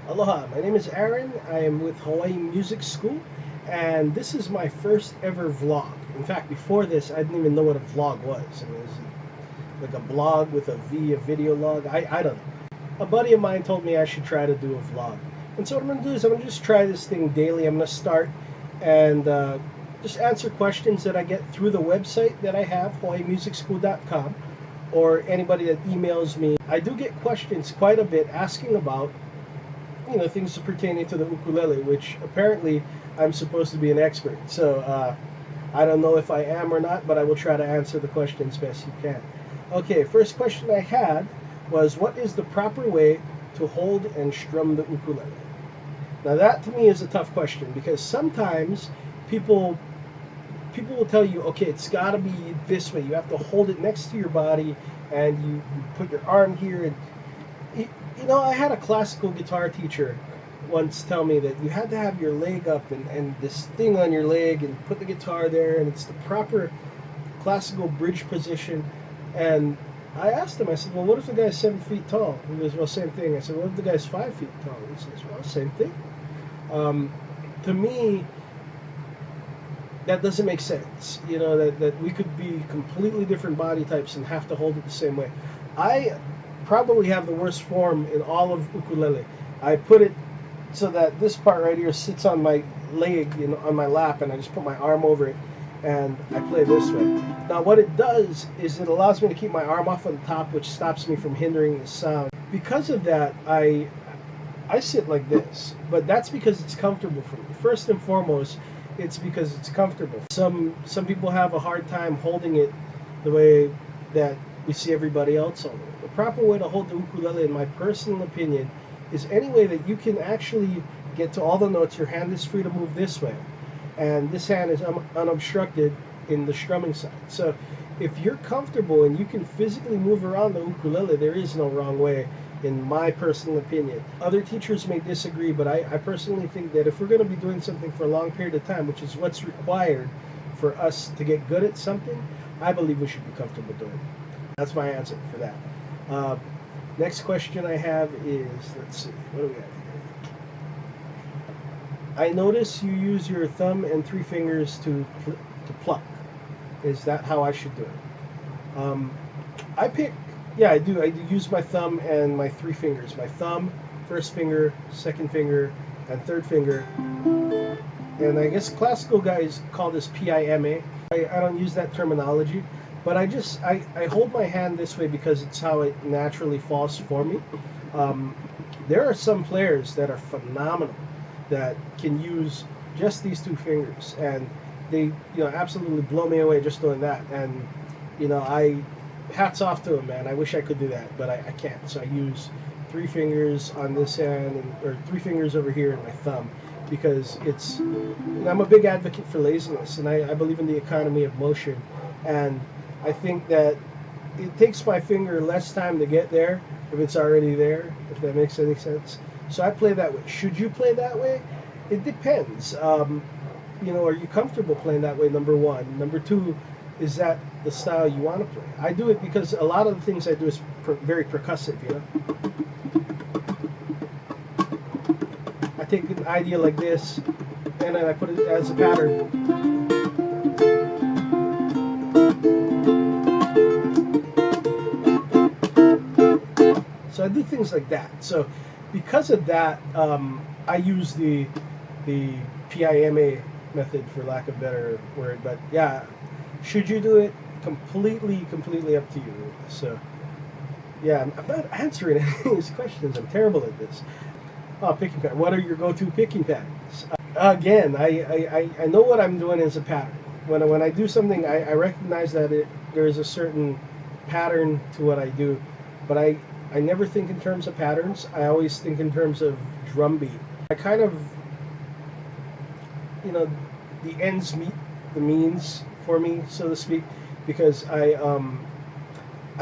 Aloha, my name is Aaron. I am with Hawaii Music School, and this is my first ever vlog. In fact, before this, I didn't even know what a vlog was. I mean, it was like a blog with a V, a video log. I don't know. A buddy of mine told me I should try to do a vlog. And so what I'm going to do is I'm going to just try this thing daily. I'm going to start and just answer questions that I get through the website that I have, HawaiiMusicSchool.com, or anybody that emails me. I do get questions quite a bit asking about things pertaining to the ukulele, which apparently I'm supposed to be an expert. So I don't know if I am or not, but I will try to answer the questions best you can. Okay, first question I had was, what is the proper way to hold and strum the ukulele? Now that to me is a tough question, because sometimes people will tell you, okay, it's got to be this way. You have to hold it next to your body, and you put your arm here. And I had a classical guitar teacher once tell me that you had to have your leg up and this thing on your leg and put the guitar there, and it's the proper classical bridge position. And I asked him, I said, well, what if the guy's 7 feet tall? He goes, well, same thing. I said, what if the guy's 5 feet tall? He says, well, same thing. To me, that doesn't make sense. That we could be completely different body types and have to hold it the same way. I probably have the worst form in all of ukulele. I put it so that this part right here sits on my leg, on my lap, and I just put my arm over it, and I play this way. Now what it does is it allows me to keep my arm off on the top, which stops me from hindering the sound. Because of that, I sit like this, but that's because it's comfortable for me. First and foremost, it's because it's comfortable. Some people have a hard time holding it the way that we see everybody else holding it. The proper way to hold the ukulele, in my personal opinion, is any way that you can actually get to all the notes. Your hand is free to move this way, and this hand is unobstructed in the strumming side. So if you're comfortable and you can physically move around the ukulele, there is no wrong way, in my personal opinion. Other teachers may disagree, but I personally think that if we're going to be doing something for a long period of time, which is what's required for us to get good at something, I believe we should be comfortable doing it. That's my answer for that. Next question I have is, let's see, what do we have here? I notice you use your thumb and 3 fingers to pluck. Is that how I should do it? I do use my thumb and my 3 fingers. My thumb, first finger, second finger, and third finger. And I guess classical guys call this PIMA. I don't use that terminology, but I hold my hand this way because it's how it naturally falls for me. There are some players that are phenomenal that can use just these 2 fingers, and they absolutely blow me away just doing that. And hats off to them, man. I wish I could do that, but I can't. So I use 3 fingers on this hand, or 3 fingers over here, and my thumb, because it's. I'm a big advocate for laziness, and I believe in the economy of motion, and I think that it takes my finger less time to get there if it's already there, if that makes any sense. So I play that way. Should you play that way? It depends. Are you comfortable playing that way, number one? Number two, is that the style you want to play? I do it because a lot of the things I do is very percussive, I take an idea like this, and then I put it as a pattern. So I do things like that. So because of that, I use the PIMA method, for lack of a better word. But yeah, should you do it? Completely up to you. So yeah, I'm not answering any of these questions. I'm terrible at this. Picking pattern. What are your go-to picking patterns? Again, I know what I'm doing is a pattern. When I do something, I recognize that there is a certain pattern to what I do, but I never think in terms of patterns. I always think in terms of drum beat. I kind of, the ends meet the means for me, so to speak, because I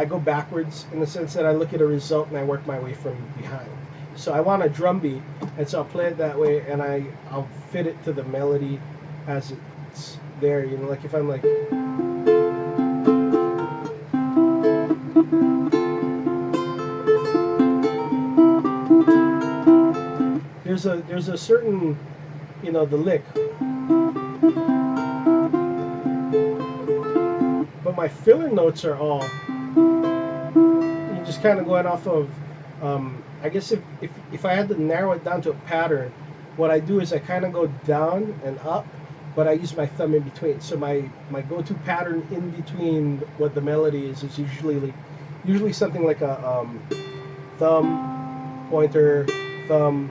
go backwards in the sense that I look at a result and I work my way from behind. So I want a drum beat, and so I'll play it that way, and I'll fit it to the melody as it's there. Like if I'm like. there's a certain, the lick, but my filler notes are all, you just kind of going off of, I guess if I had to narrow it down to a pattern, what I do is I kind of go down and up, but I use my thumb in between. So my go-to pattern in between what the melody is usually something like a thumb, pointer, thumb,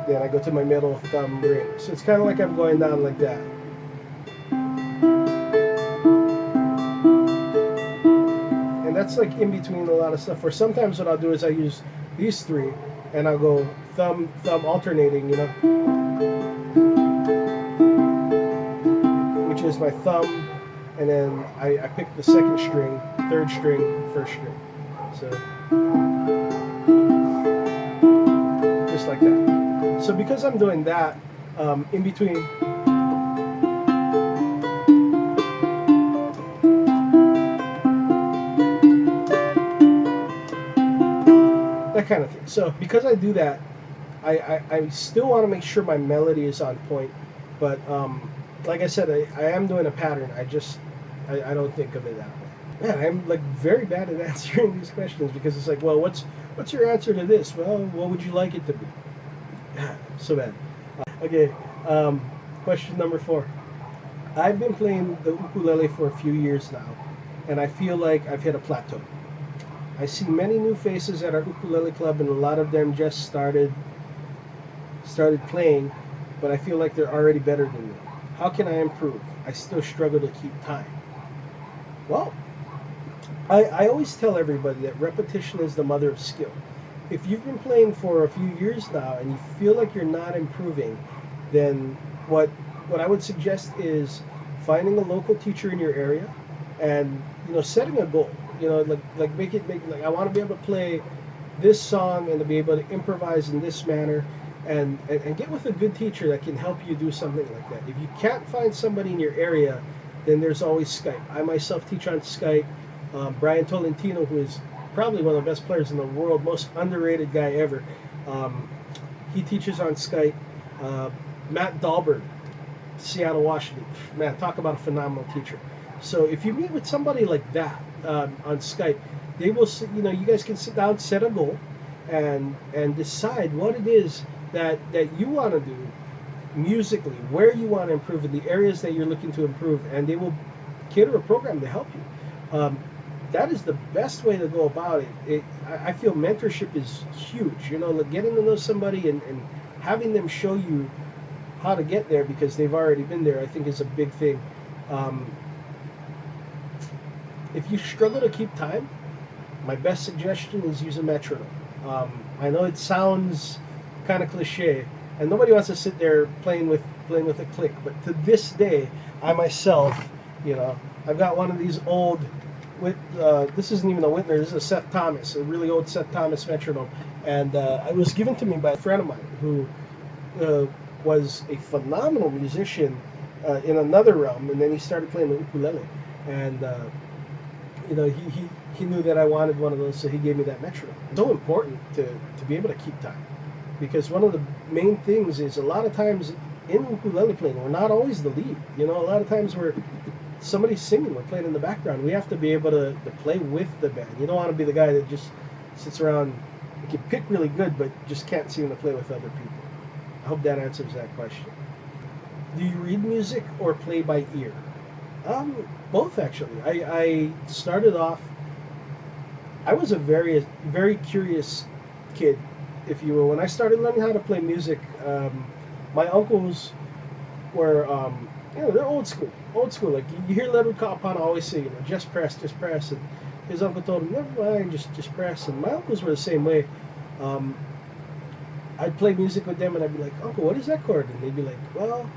then I go to my middle, thumb, ring. So it's kind of like I'm going down like that. And that's like in between a lot of stuff. Or sometimes what I'll do is I use these three, and I'll go thumb, thumb alternating, which is my thumb, and then I pick the second string, third string, first string. So just like that. So because I'm doing that, in between, that kind of thing. So because I do that, I still want to make sure my melody is on point, but like I said, I am doing a pattern. I don't think of it that way. Man, I'm like very bad at answering these questions, because it's like, well, what's your answer to this? Well, what would you like it to be? So bad. Okay, question number 4. I've been playing the ukulele for a few years now, and I feel like I've hit a plateau. I see many new faces at our ukulele club, and a lot of them just started playing, but I feel like they're already better than me. How can I improve? I still struggle to keep time. Well, I always tell everybody that repetition is the mother of skill. If you've been playing for a few years now and you feel like you're not improving, then what I would suggest is finding a local teacher in your area, and setting a goal. Make like, I want to be able to play this song and to be able to improvise in this manner, and get with a good teacher that can help you do something like that. If you can't find somebody in your area, then there's always Skype. I myself teach on Skype. Brian Tolentino, who is probably one of the best players in the world, most underrated guy ever, he teaches on Skype. Matt Dahlberg, Seattle, Washington. Man, talk about a phenomenal teacher. So if you meet with somebody like that on Skype, they will, you guys can sit down, set a goal, and decide what it is that you want to do musically, where you want to improve, in the areas that you're looking to improve, and they will cater a program to help you. That is the best way to go about it. I feel mentorship is huge. Like getting to know somebody and having them show you how to get there because they've already been there, I think is a big thing. If you struggle to keep time, my best suggestion is use a metronome. I know it sounds kind of cliche, and nobody wants to sit there playing with a click, but to this day, I myself, I've got one of these old, this isn't even a Whitner, this is a Seth Thomas, a really old Seth Thomas metronome, and it was given to me by a friend of mine who was a phenomenal musician in another realm, and then he started playing the ukulele, and he knew that I wanted one of those, so he gave me that metronome. It's so important to be able to keep time, because one of the main things is a lot of times in ukulele playing, we're not always the lead. A lot of times somebody's singing, we're playing in the background. We have to be able to play with the band. You don't want to be the guy that just sits around and can pick really good, but just can't seem to play with other people. I hope that answers that question. Do you read music or play by ear? Both, actually. I started off, I was a very, very curious kid, if you will. When I started learning how to play music, my uncles were, they're old school. Like, you hear Leonard Kapana always say, just press. And his uncle told him, never mind, just press. And my uncles were the same way. I'd play music with them, and I'd be like, Uncle, what is that chord? And they'd be like, well,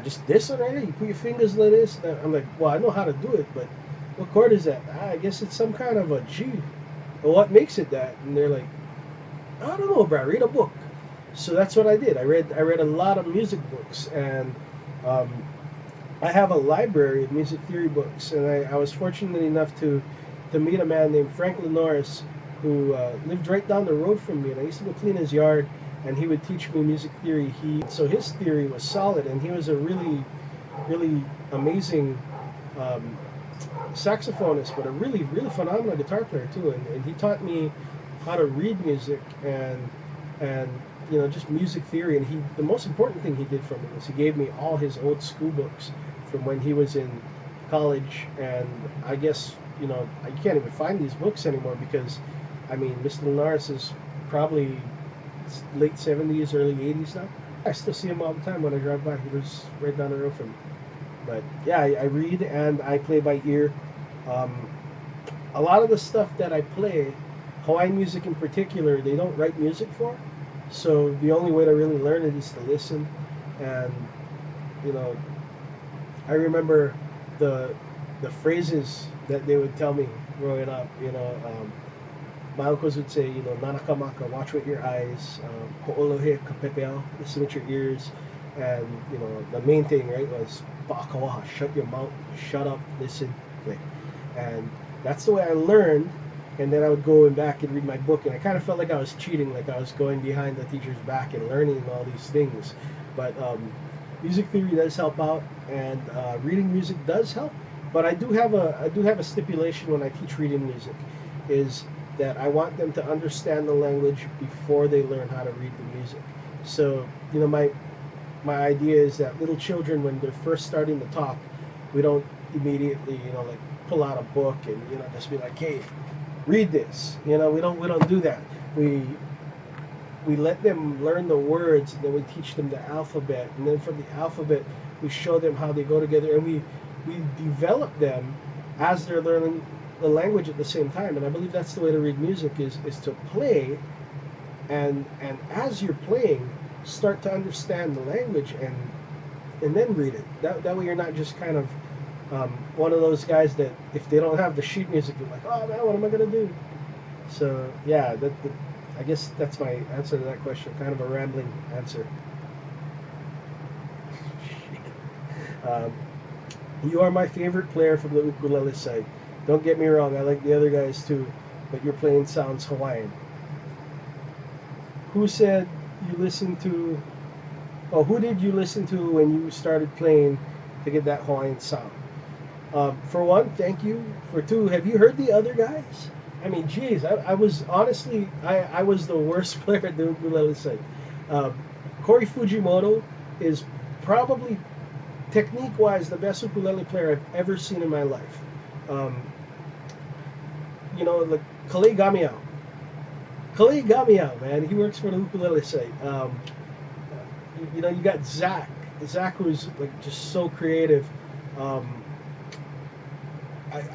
just this one right here. You put your fingers like this. And I'm like, well, I know how to do it, but what chord is that? I guess it's some kind of a G. Well, what makes it that? And they're like, I don't know, bro. Read a book. So that's what I did. I read a lot of music books, and I have a library of music theory books. And I was fortunate enough to meet a man named Franklin Norris, who lived right down the road from me. And I used to go clean his yard, and he would teach me music theory. So his theory was solid, and he was a really amazing um, saxophonist, but a really phenomenal guitar player too. And he taught me how to read music and just music theory. And the most important thing he did for me was he gave me all his old school books from when he was in college. And I guess I can't even find these books anymore because I mean Mr. Linares is probably late 70s, early 80s now. I still see him all the time when I drive by. He lives right down the road from me. But yeah, I read and I play by ear. Um, a lot of the stuff that I play, Hawaiian music in particular, they don't write music for. So the only way to really learn it is to listen. And you know, I remember the phrases that they would tell me growing up. My uncles would say, nanakamaka, watch with your eyes, ho'olohe kapepeo, listen with your ears, and the main thing, right, was pa'akawaha, shut your mouth, shut up, listen, play. And that's the way I learned. And then I would go back and read my book, and I kind of felt like I was cheating, like I was going behind the teacher's back and learning all these things. But music theory does help out, and reading music does help. But I do have a stipulation when I teach reading music, is that I want them to understand the language before they learn how to read the music. So my idea is that little children, when they're first starting to talk, we don't immediately like pull out a book and just be like, hey, read this. We don't do that. We let them learn the words, and then we teach them the alphabet, and then from the alphabet we show them how they go together, and we develop them as they're learning the language at the same time. And I believe that's the way to read music, is to play, and as you're playing, start to understand the language, and then read it. That way you're not just kind of one of those guys that if they don't have the sheet music, you're like, oh man, what am I gonna do? So yeah, I guess that's my answer to that question. Kind of a rambling answer. um, you are my favorite player from the ukulele side. Don't get me wrong, I like the other guys too, but your playing sounds Hawaiian. Who said you listened to? Oh, who did you listen to when you started playing to get that Hawaiian sound? For one, thank you. For two, have you heard the other guys? I mean, geez, I was honestly, I was the worst player at the ukulele side. Corey Fujimoto is probably, technique-wise, the best ukulele player I've ever seen in my life. Um, like Kalei Gamiao. Kalei Gamiao, man, he works for the ukulele site. You got Zach. Zach was like just so creative.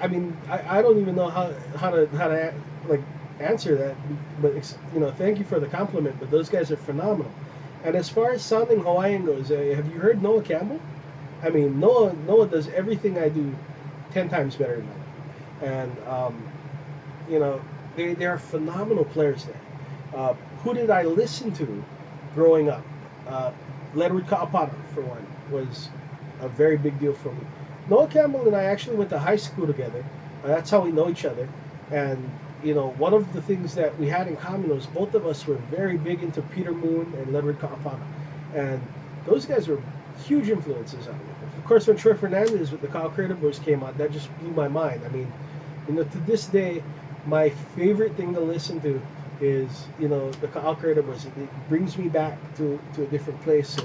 I mean, I don't even know how to like answer that, but thank you for the compliment. But those guys are phenomenal. And as far as sounding Hawaiian goes, have you heard Noah Campbell? I mean, Noah does everything I do 10 times better than that. And they are phenomenal players there. Who did I listen to growing up? Ledward Ka'apara, for one, was a very big deal for me. Noah Campbell and I actually went to high school together. That's how we know each other. And one of the things that we had in common was both of us were very big into Peter Moon and Ledward Ka'apara. And those guys were huge influences on me. Of course, when Troy Fernandez with the Kyle Crater Boys came out, that just blew my mind. I mean, to this day, my favorite thing to listen to is the Kyle Crater Boys. It brings me back to a different place.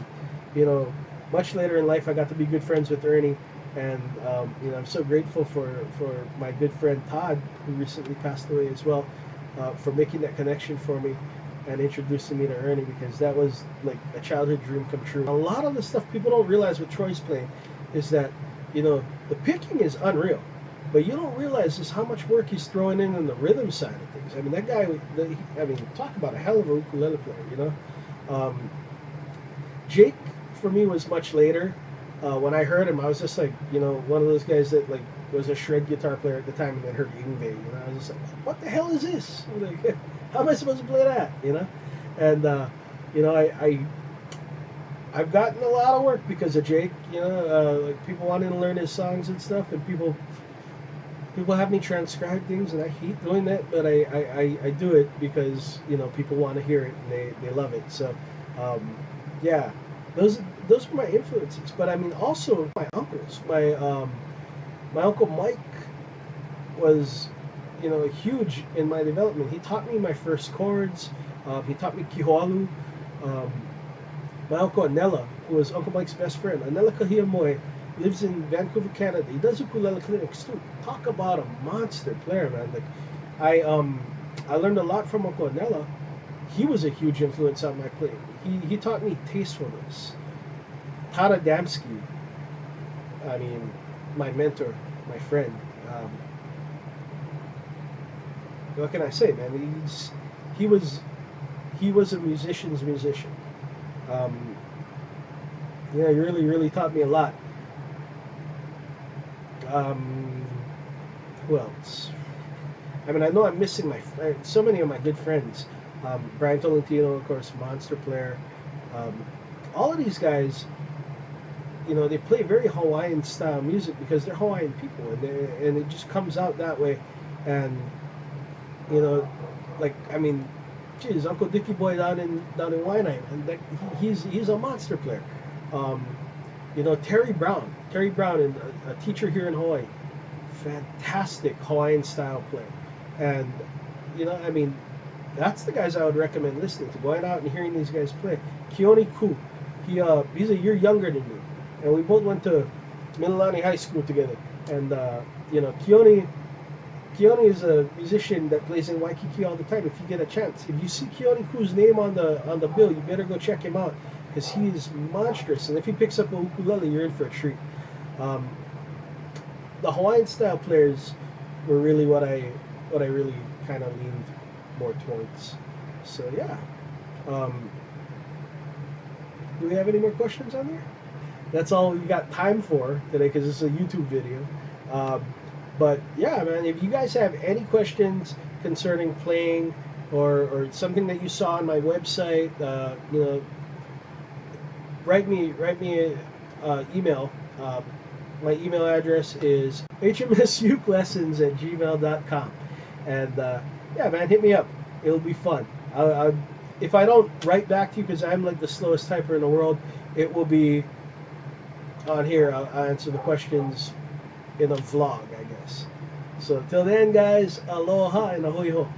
And much later in life, I got to be good friends with Ernie. And I'm so grateful for my good friend Todd, who recently passed away as well, for making that connection for me and introducing me to Ernie, because that was like a childhood dream come true. A lot of the stuff people don't realize with Troy's playing is that the picking is unreal, but you don't realize just how much work he's throwing in the rhythm side of things. I mean, that guy, talk about a hell of a ukulele player, Jake, for me, was much later. When I heard him, I was just like, one of those guys that like was a shred guitar player at the time, and then heard Yngwie. I was just like, what the hell is this? Like, how am I supposed to play that? And I've gotten a lot of work because of Jake. Like people wanting to learn his songs and stuff, and people people have me transcribe things, and I hate doing that, but I do it because people want to hear it and they love it. So yeah, those those were my influences. But I mean, also my uncles. My uncle Mike was huge in my development. He taught me my first chords. He taught me kihoalu. Um, my uncle Anela, who was Uncle Mike's best friend, Anela Kahiamoe, lives in Vancouver, Canada. He does ukulele clinics too. Talk about a monster player, man. Like I learned a lot from Uncle Anela. He was a huge influence on my playing. He taught me tastefulness. Tara Damsky, I mean, my mentor, my friend. Um, what can I say, man? He was he was a musician's musician. Um, yeah, he really taught me a lot. Um, who else? I mean, I know I'm missing so many of my good friends. Brian Tolentino, of course, monster player. Um, all of these guys, they play very Hawaiian style music because they're Hawaiian people, and it just comes out that way. And you know, like I mean, geez, Uncle Dicky Boy down in Waianae, and like, he's a monster player. Um, Terry Brown, and a teacher here in Hawaii, fantastic Hawaiian style player, and I mean, that's the guys I would recommend listening to, going out and hearing these guys play. Keone Ku, he's a year younger than me, and we both went to Mililani High School together, and Keone is a musician that plays in Waikiki all the time. If you get a chance, if you see Keone Ku's name on the bill, you better go check him out because he is monstrous. And if he picks up a ukulele, you're in for a treat. Um, the Hawaiian style players were really what I really kind of leaned more towards. So yeah. Um, do we have any more questions on there? That's all we got time for today because it's a YouTube video. Um, but yeah, man, if you guys have any questions concerning playing or something that you saw on my website, write me a email. My email address is hmsukelessons@gmail.com. And yeah, man, hit me up. It'll be fun. If I don't write back to you because I'm like the slowest typer in the world, it will be on here. I'll answer the questions in a vlog, I guess. So till then, guys, aloha and ahoy ho.